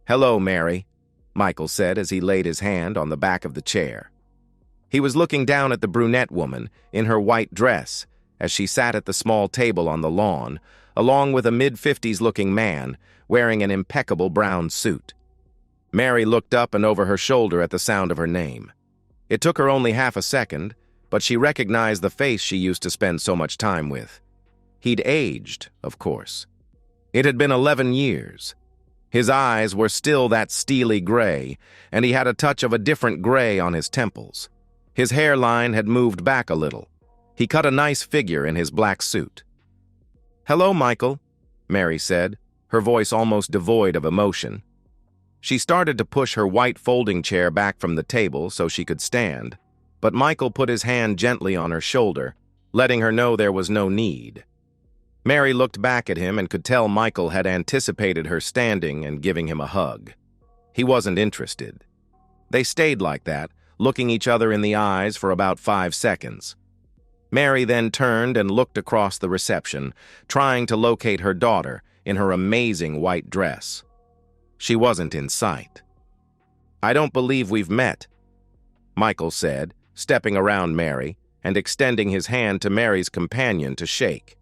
"Hello, Mary," Michael said as he laid his hand on the back of the chair. He was looking down at the brunette woman in her white dress as she sat at the small table on the lawn, along with a mid-50s-looking man wearing an impeccable brown suit. Mary looked up and over her shoulder at the sound of her name. It took her only half a second, but she recognized the face she used to spend so much time with. He'd aged, of course. It had been 11 years. His eyes were still that steely gray, and he had a touch of a different gray on his temples. His hairline had moved back a little. He cut a nice figure in his black suit. "Hello, Michael," Mary said, her voice almost devoid of emotion. She started to push her white folding chair back from the table so she could stand, but Michael put his hand gently on her shoulder, letting her know there was no need. Mary looked back at him and could tell Michael had anticipated her standing and giving him a hug. He wasn't interested. They stayed like that, looking each other in the eyes for about 5 seconds. Mary then turned and looked across the reception, trying to locate her daughter in her amazing white dress. She wasn't in sight. "I don't believe we've met," Michael said, stepping around Mary and extending his hand to Mary's companion to shake.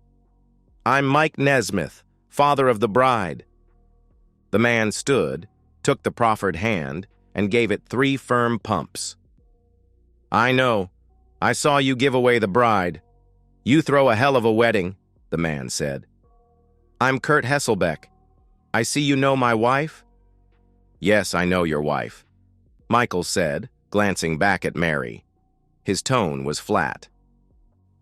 "I'm Mike Nesmith, father of the bride." The man stood, took the proffered hand, and gave it 3 firm pumps. "I know. I saw you give away the bride. You throw a hell of a wedding," the man said. "I'm Kurt Hesselbeck. I see you know my wife?" "Yes, I know your wife," Michael said, glancing back at Mary. His tone was flat.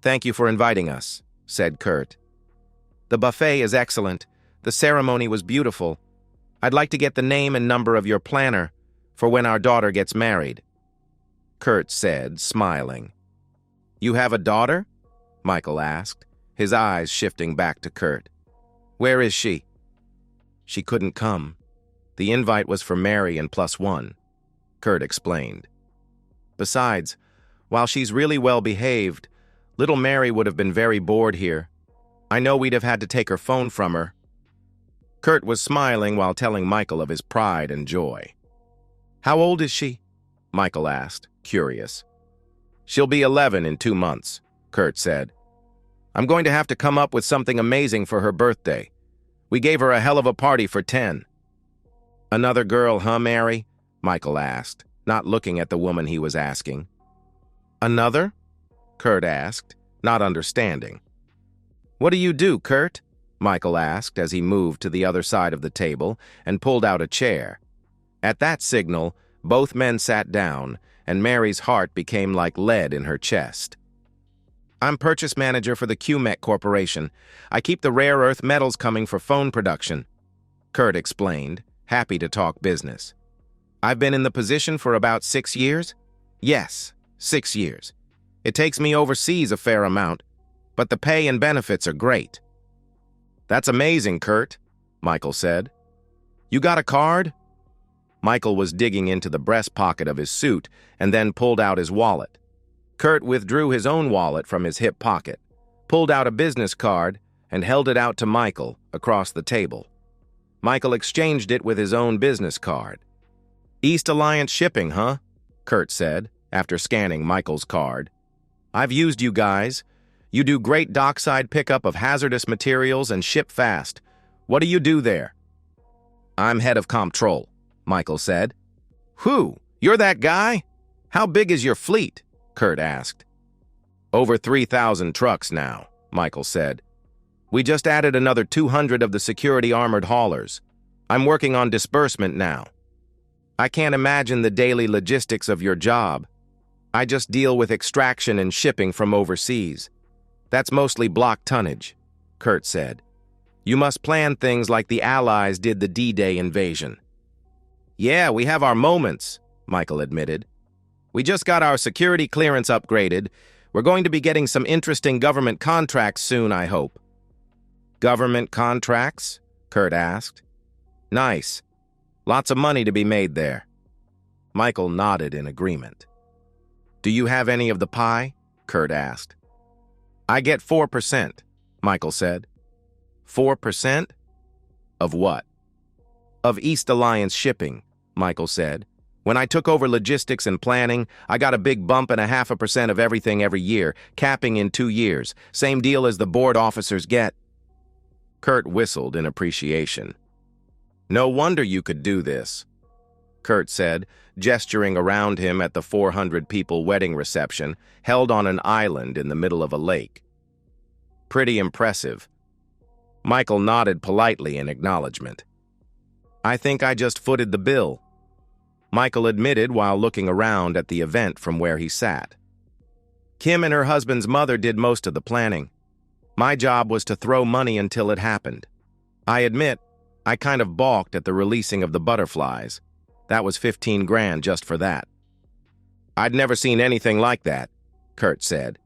"Thank you for inviting us," said Kurt. "The buffet is excellent. The ceremony was beautiful. I'd like to get the name and number of your planner for when our daughter gets married," Kurt said, smiling. "You have a daughter?" Michael asked, his eyes shifting back to Kurt. "Where is she?" "She couldn't come. The invite was for Mary and +1, Kurt explained. "Besides, while she's really well behaved, little Mary would have been very bored here. I know we'd have had to take her phone from her." Kurt was smiling while telling Michael of his pride and joy. "How old is she?" Michael asked, curious. "She'll be 11 in 2 months, Kurt said. "I'm going to have to come up with something amazing for her birthday. We gave her a hell of a party for 10. "Another girl, huh, Mary?" Michael asked, not looking at the woman he was asking. "Another?" Kurt asked, not understanding. "What do you do, Kurt?" Michael asked as he moved to the other side of the table and pulled out a chair. At that signal, both men sat down, and Mary's heart became like lead in her chest. "I'm purchase manager for the QMEC Corporation. I keep the rare earth metals coming for phone production," Kurt explained, happy to talk business. "I've been in the position for about 6 years? Yes, 6 years. It takes me overseas a fair amount, but the pay and benefits are great." "That's amazing, Kurt," Michael said. "You got a card?" Michael was digging into the breast pocket of his suit and then pulled out his wallet. Kurt withdrew his own wallet from his hip pocket, pulled out a business card, and held it out to Michael across the table. Michael exchanged it with his own business card. "East Alliance Shipping, huh?" Kurt said, after scanning Michael's card. "I've used you guys. You do great dockside pickup of hazardous materials and ship fast. What do you do there?" "I'm head of comptrol," Michael said. "Who? You're that guy? How big is your fleet?" Kurt asked. "Over 3,000 trucks now," Michael said. "We just added another 200 of the security armored haulers. I'm working on disbursement now. I can't imagine the daily logistics of your job. I just deal with extraction and shipping from overseas. That's mostly block tonnage," Kurt said. "You must plan things like the Allies did the D-Day invasion." "Yeah, we have our moments," Michael admitted. "We just got our security clearance upgraded. We're going to be getting some interesting government contracts soon, I hope." "Government contracts?" Kurt asked. "Nice. Lots of money to be made there." Michael nodded in agreement. "Do you have any of the pie?" Kurt asked. "I get 4%, Michael said. 4%? Of what?" Of East Alliance Shipping, Michael said. When I took over logistics and planning, I got a big bump and 0.5% of everything every year, capping in 2 years. Same deal as the board officers get. Kurt whistled in appreciation. No wonder you could do this, Kurt said, gesturing around him at the 400-people wedding reception held on an island in the middle of a lake. Pretty impressive. Michael nodded politely in acknowledgement. I think I just footed the bill, Michael admitted while looking around at the event from where he sat. Kim and her husband's mother did most of the planning. My job was to throw money until it happened. I admit, I kind of balked at the releasing of the butterflies. That was 15 grand just for that. I'd never seen anything like that, Kurt said.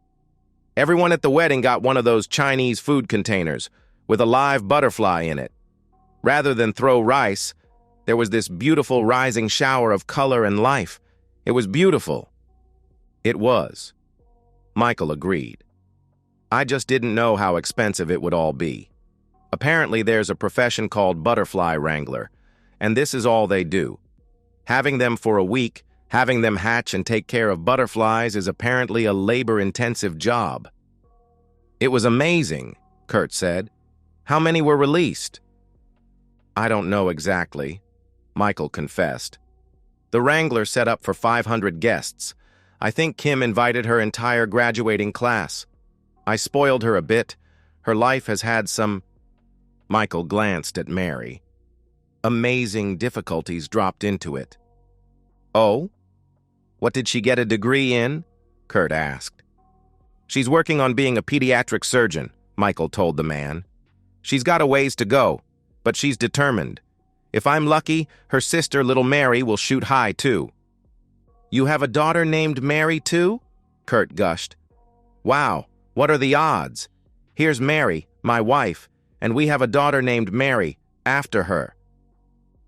Everyone at the wedding got one of those Chinese food containers with a live butterfly in it. Rather than throw rice, there was this beautiful rising shower of color and life. It was beautiful. It was. Michael agreed. I just didn't know how expensive it would all be. Apparently there's a profession called butterfly wrangler, and this is all they do. Having them for a week, having them hatch and take care of butterflies is apparently a labor-intensive job. It was amazing, Kurt said. How many were released? I don't know exactly, Michael confessed. The wrangler set up for 500 guests. I think Kim invited her entire graduating class. I spoiled her a bit. Her life has had some... Michael glanced at Mary. Amazing difficulties dropped into it. Oh? What did she get a degree in? Kurt asked. She's working on being a pediatric surgeon, Michael told the man. She's got a ways to go, but she's determined. If I'm lucky, her sister, little Mary, will shoot high too. You have a daughter named Mary too? Kurt gushed. Wow, what are the odds? Here's Mary, my wife, and we have a daughter named Mary, after her.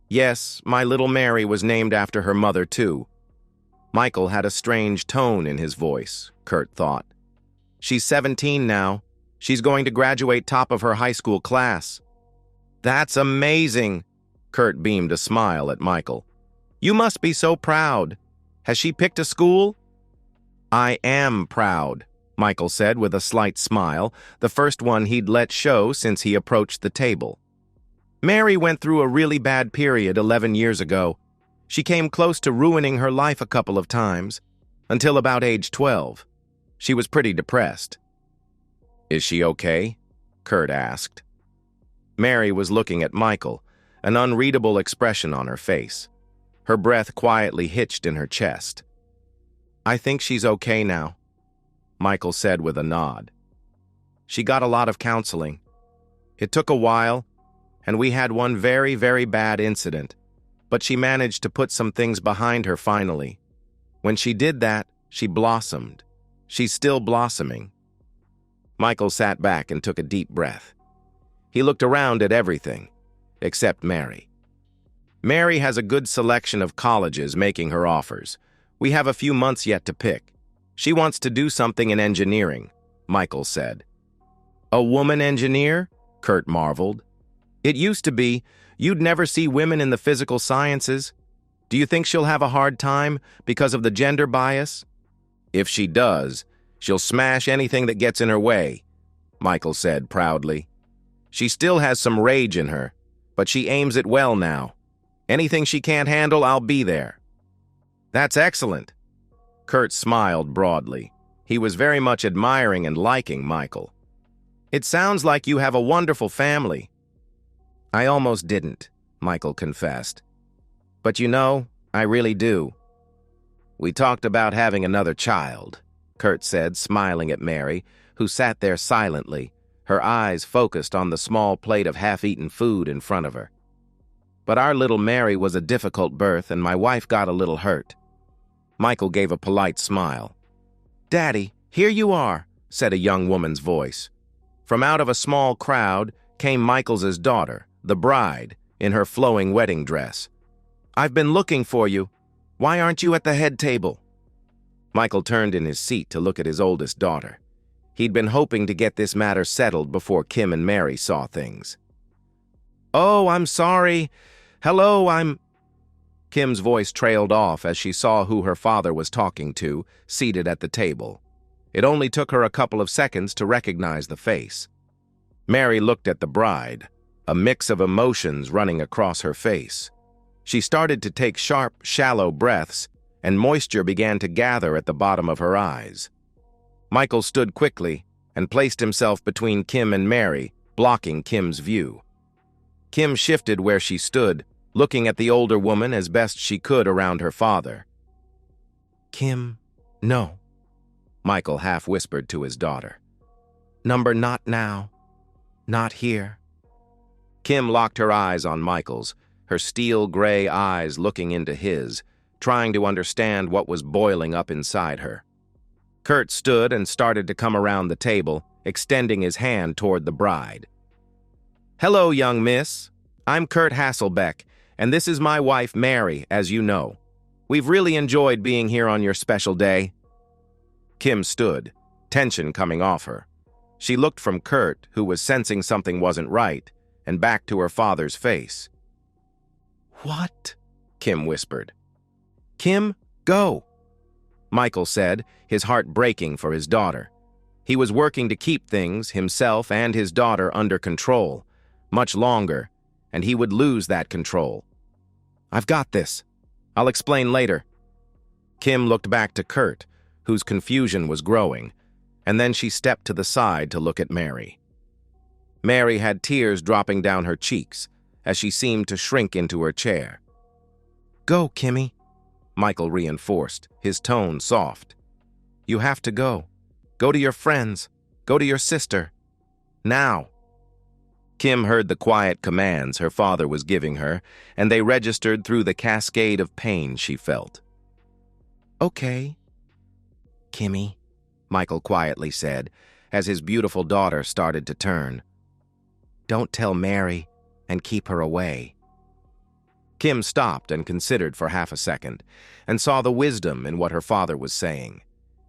Yes, my little Mary was named after her mother too. Michael had a strange tone in his voice, Kurt thought. She's 17 now. She's going to graduate top of her high school class. That's amazing, Kurt beamed a smile at Michael. You must be so proud. Has she picked a school? I am proud, Michael said with a slight smile, the first one he'd let show since he approached the table. Mary went through a really bad period 11 years ago. She came close to ruining her life a couple of times, until about age 12. She was pretty depressed. Is she okay? Kurt asked. Mary was looking at Michael, an unreadable expression on her face. Her breath quietly hitched in her chest. I think she's okay now, Michael said with a nod. She got a lot of counseling. It took a while, and we had one very, very bad incident, but she managed to put some things behind her finally. When she did that, she blossomed. She's still blossoming. Michael sat back and took a deep breath. He looked around at everything, except Mary. Mary has a good selection of colleges making her offers. We have a few months yet to pick. She wants to do something in engineering, Michael said. A woman engineer? Kurt marveled. It used to be. You'd never see women in the physical sciences. Do you think she'll have a hard time because of the gender bias? If she does, she'll smash anything that gets in her way, Michael said proudly. She still has some rage in her, but she aims it well now. Anything she can't handle, I'll be there. That's excellent. Kurt smiled broadly. He was very much admiring and liking Michael. It sounds like you have a wonderful family. I almost didn't, Michael confessed. But you know, I really do. We talked about having another child, Kurt said, smiling at Mary, who sat there silently, her eyes focused on the small plate of half-eaten food in front of her. But our little Mary was a difficult birth, and my wife got a little hurt. Michael gave a polite smile. Daddy, here you are, said a young woman's voice. From out of a small crowd came Michael's daughter, the bride, in her flowing wedding dress. I've been looking for you. Why aren't you at the head table? Michael turned in his seat to look at his oldest daughter. He'd been hoping to get this matter settled before Kim and Mary saw things. Oh, I'm sorry. Hello, Kim's voice trailed off as she saw who her father was talking to, seated at the table. It only took her a couple of seconds to recognize the face. Mary looked at the bride, a mix of emotions running across her face. She started to take sharp, shallow breaths, and moisture began to gather at the bottom of her eyes. Michael stood quickly and placed himself between Kim and Mary, blocking Kim's view. Kim shifted where she stood, looking at the older woman as best she could around her father. "Kim, no," Michael half whispered to his daughter. "Number not now. Not here." Kim locked her eyes on Michael's, her steel gray eyes looking into his, trying to understand what was boiling up inside her. Kurt stood and started to come around the table, extending his hand toward the bride. "Hello, young miss. I'm Kurt Hasselbeck, and this is my wife, Mary, as you know. We've really enjoyed being here on your special day." Kim stood, tension coming off her. She looked from Kurt, who was sensing something wasn't right, and back to her father's face. "What?" Kim whispered. "Kim, go," Michael said, his heart breaking for his daughter. He was working to keep things, himself and his daughter, under control, much longer, and he would lose that control. "I've got this. I'll explain later." Kim looked back to Kurt, whose confusion was growing, and then she stepped to the side to look at Mary. Mary had tears dropping down her cheeks as she seemed to shrink into her chair. "Go, Kimmy," Michael reinforced, his tone soft. "You have to go. Go to your friends. Go to your sister. Now." Kim heard the quiet commands her father was giving her, and they registered through the cascade of pain she felt. "Okay, Kimmy," Michael quietly said, as his beautiful daughter started to turn. "Don't tell Mary, and keep her away." Kim stopped and considered for half a second, and saw the wisdom in what her father was saying.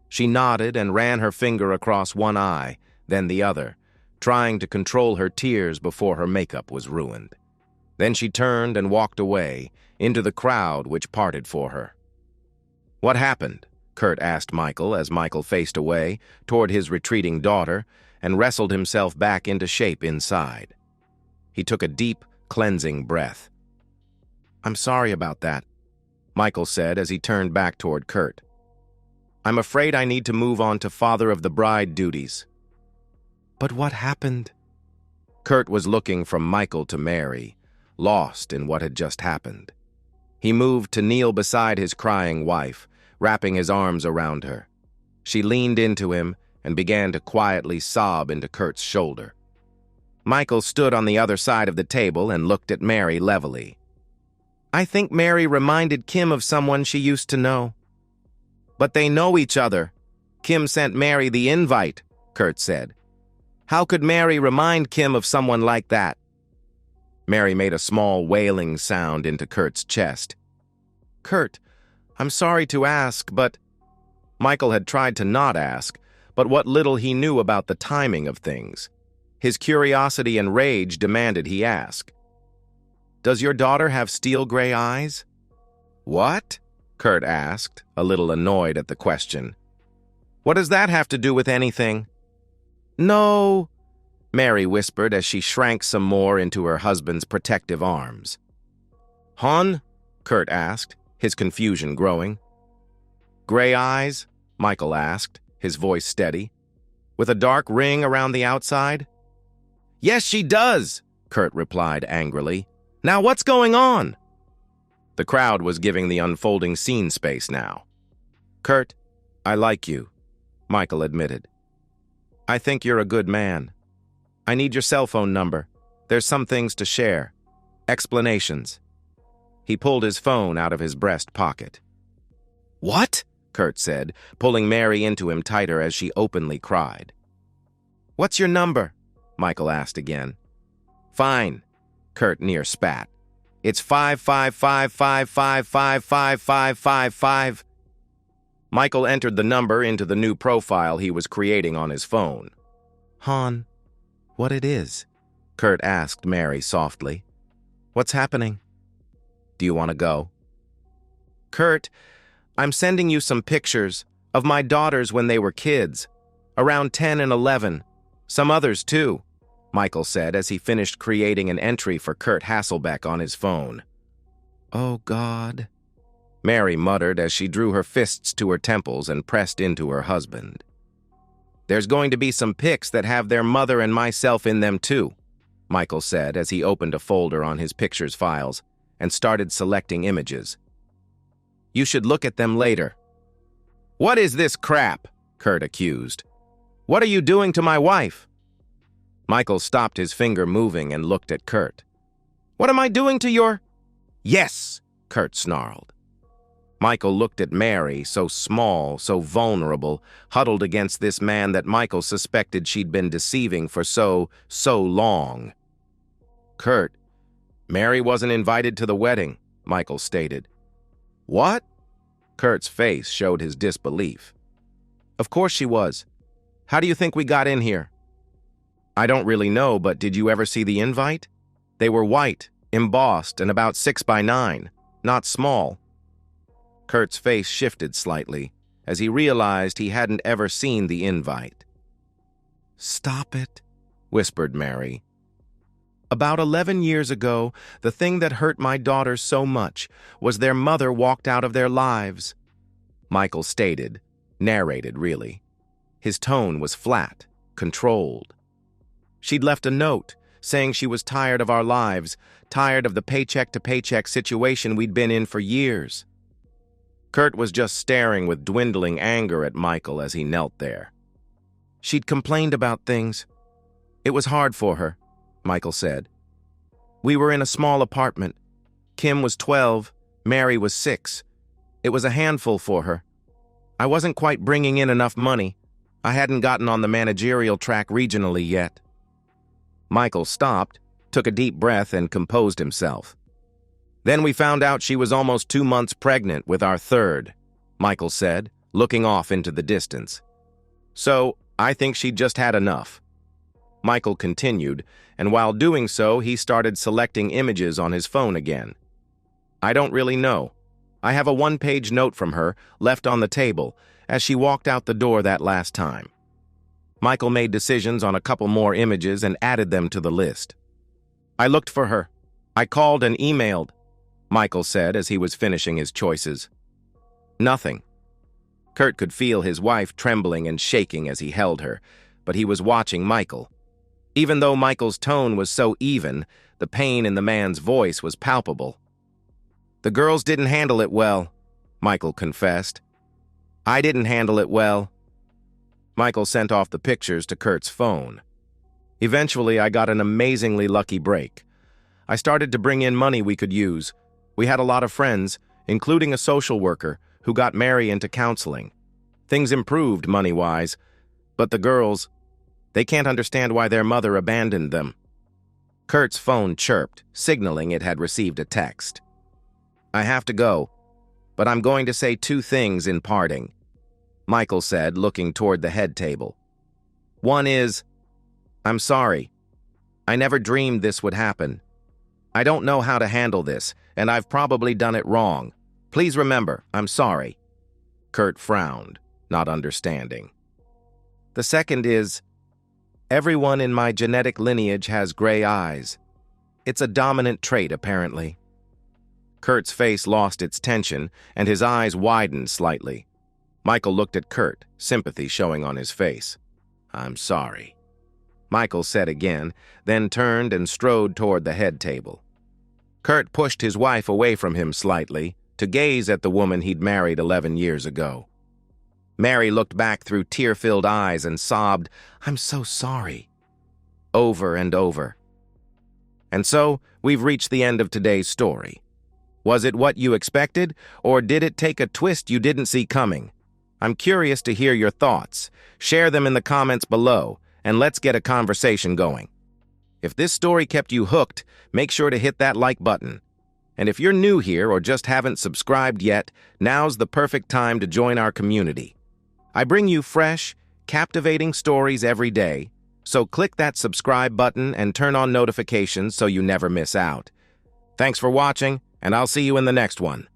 She nodded and ran her finger across one eye, then the other, trying to control her tears before her makeup was ruined. Then she turned and walked away, into the crowd which parted for her. "What happened?" Kurt asked Michael as Michael faced away toward his retreating daughter and wrestled himself back into shape inside. He took a deep, cleansing breath. "I'm sorry about that," Michael said as he turned back toward Kurt. "I'm afraid I need to move on to father of the bride duties." "But what happened?" Kurt was looking from Michael to Mary, lost in what had just happened. He moved to kneel beside his crying wife, wrapping his arms around her. She leaned into him and began to quietly sob into Kurt's shoulder. Michael stood on the other side of the table and looked at Mary levelly. "I think Mary reminded Kim of someone she used to know." "But they know each other. Kim sent Mary the invite," Kurt said. "How could Mary remind Kim of someone like that?" Mary made a small wailing sound into Kurt's chest. "Kurt, I'm sorry to ask, but—" Michael had tried to not ask, but what little he knew about the timing of things. His curiosity and rage demanded he ask. "Does your daughter have steel gray eyes?" "What?" Kurt asked, a little annoyed at the question. "What does that have to do with anything?" "No," Mary whispered as she shrank some more into her husband's protective arms. "Hon?" Kurt asked, his confusion growing. "Gray eyes?" Michael asked, his voice steady. "With a dark ring around the outside?" "Yes, she does," Kurt replied angrily. "Now what's going on?" The crowd was giving the unfolding scene space now. "Kurt, I like you," Michael admitted. "I think you're a good man. I need your cell phone number. There's some things to share. Explanations." He pulled his phone out of his breast pocket. "What?" Kurt said, pulling Mary into him tighter as she openly cried. "What's your number?" Michael asked again. "Fine," Kurt near spat. "It's 55555555555." Michael entered the number into the new profile he was creating on his phone. "Hon, what it is?" Kurt asked Mary softly. "What's happening?" Do you want to go? Kurt, I'm sending you some pictures of my daughters when they were kids, around 10 and 11. Some others, too, Michael said as he finished creating an entry for Kurt Hasselbeck on his phone. Oh, God, Mary muttered as she drew her fists to her temples and pressed into her husband. There's going to be some pics that have their mother and myself in them, too, Michael said as he opened a folder on his pictures files and started selecting images. You should look at them later. What is this crap? Kurt accused. What are you doing to my wife? Michael stopped his finger moving and looked at Kurt. What am I doing to your... Yes, Kurt snarled. Michael looked at Mary, so small, so vulnerable, huddled against this man that Michael suspected she'd been deceiving for so long. Kurt, Mary wasn't invited to the wedding, Michael stated. What? Kurt's face showed his disbelief. Of course she was. How do you think we got in here? I don't really know, but did you ever see the invite? They were white, embossed, and about 6 by 9, not small. Kurt's face shifted slightly as he realized he hadn't ever seen the invite. Stop it, whispered Mary. About 11 years ago, the thing that hurt my daughters so much was their mother walked out of their lives. Michael stated, narrated really. His tone was flat, controlled. She'd left a note saying she was tired of our lives, tired of the paycheck-to-paycheck situation we'd been in for years. Kurt was just staring with dwindling anger at Michael as he knelt there. She'd complained about things. It was hard for her, Michael said. We were in a small apartment. Kim was 12, Mary was 6. It was a handful for her. I wasn't quite bringing in enough money. I hadn't gotten on the managerial track regionally yet. Michael stopped, took a deep breath, and composed himself. Then we found out she was almost 2 months pregnant with our third, Michael said, looking off into the distance. So, I think she'd just had enough. Michael continued, and while doing so, he started selecting images on his phone again. I don't really know. I have a 1-page note from her, left on the table, as she walked out the door that last time. Michael made decisions on a couple more images and added them to the list. I looked for her. I called and emailed, Michael said as he was finishing his choices. Nothing. Kurt could feel his wife trembling and shaking as he held her, but he was watching Michael. Even though Michael's tone was so even, the pain in the man's voice was palpable. The girls didn't handle it well, Michael confessed. I didn't handle it well. Michael sent off the pictures to Kurt's phone. Eventually, I got an amazingly lucky break. I started to bring in money we could use. We had a lot of friends, including a social worker, who got Mary into counseling. Things improved money-wise, but the girls, they can't understand why their mother abandoned them. Kurt's phone chirped, signaling it had received a text. I have to go, but I'm going to say 2 things in parting, Michael said, looking toward the head table. One is, I'm sorry. I never dreamed this would happen. I don't know how to handle this, and I've probably done it wrong. Please remember, I'm sorry. Kurt frowned, not understanding. The second is, everyone in my genetic lineage has gray eyes. It's a dominant trait, apparently. Kurt's face lost its tension, and his eyes widened slightly. Michael looked at Kurt, sympathy showing on his face. I'm sorry, Michael said again, then turned and strode toward the head table. Kurt pushed his wife away from him slightly to gaze at the woman he'd married 11 years ago. Mary looked back through tear-filled eyes and sobbed, I'm so sorry, over and over. And so, we've reached the end of today's story. Was it what you expected, or did it take a twist you didn't see coming? I'm curious to hear your thoughts. Share them in the comments below, and let's get a conversation going. If this story kept you hooked, make sure to hit that like button. And if you're new here or just haven't subscribed yet, now's the perfect time to join our community. I bring you fresh, captivating stories every day, so click that subscribe button and turn on notifications so you never miss out. Thanks for watching, and I'll see you in the next one.